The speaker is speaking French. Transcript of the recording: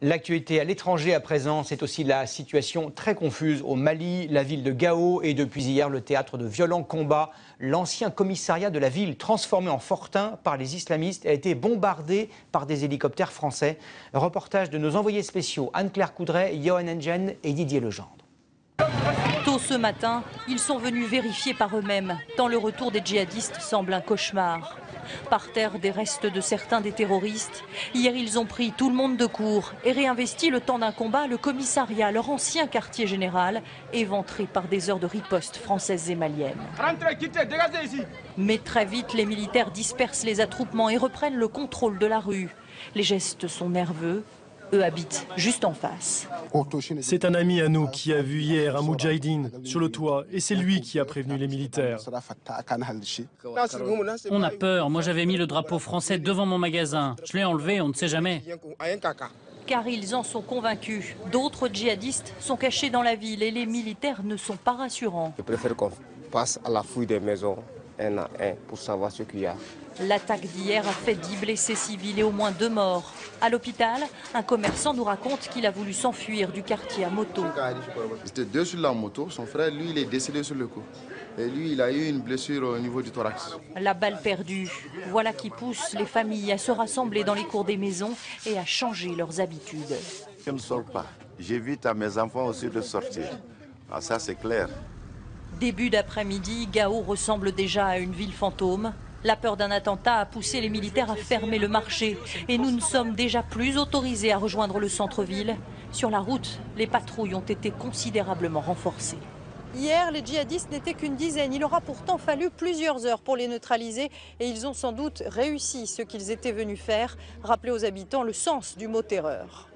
L'actualité à l'étranger à présent, c'est aussi la situation très confuse au Mali. La ville de Gao est depuis hier le théâtre de violents combats. L'ancien commissariat de la ville, transformé en fortin par les islamistes, a été bombardé par des hélicoptères français. Reportage de nos envoyés spéciaux Anne-Claire Coudray, Johan Engen et Didier Legendre. Tôt ce matin, ils sont venus vérifier par eux-mêmes, tant le retour des djihadistes semble un cauchemar. Par terre, des restes de certains des terroristes. Hier, ils ont pris tout le monde de court et réinvesti le temps d'un combat le commissariat, leur ancien quartier général, éventré par des heures de riposte françaises et maliennes. Rentrez, quittez, dégagez ici. Mais très vite, les militaires dispersent les attroupements et reprennent le contrôle de la rue. Les gestes sont nerveux. Eux habitent juste en face. C'est un ami à nous qui a vu hier un moudjahidine sur le toit et c'est lui qui a prévenu les militaires. On a peur. Moi j'avais mis le drapeau français devant mon magasin. Je l'ai enlevé, on ne sait jamais. Car ils en sont convaincus. D'autres djihadistes sont cachés dans la ville et les militaires ne sont pas rassurants. Je préfère qu'on passe à la fouille des maisons un à un pour savoir ce qu'il y a. L'attaque d'hier a fait 10 blessés civils et au moins 2 morts. À l'hôpital, un commerçant nous raconte qu'il a voulu s'enfuir du quartier à moto. Ils étaient deux sur la moto. Son frère, lui, il est décédé sur le coup. Et lui, il a eu une blessure au niveau du thorax. La balle perdue. Voilà qui pousse les familles à se rassembler dans les cours des maisons et à changer leurs habitudes. Je ne sors pas. J'évite à mes enfants aussi de sortir. Ah, ça, c'est clair. Début d'après-midi, Gao ressemble déjà à une ville fantôme. La peur d'un attentat a poussé les militaires à fermer le marché. Et nous ne sommes déjà plus autorisés à rejoindre le centre-ville. Sur la route, les patrouilles ont été considérablement renforcées. Hier, les djihadistes n'étaient qu'une dizaine. Il aura pourtant fallu plusieurs heures pour les neutraliser. Et ils ont sans doute réussi ce qu'ils étaient venus faire, rappeler aux habitants le sens du mot terreur.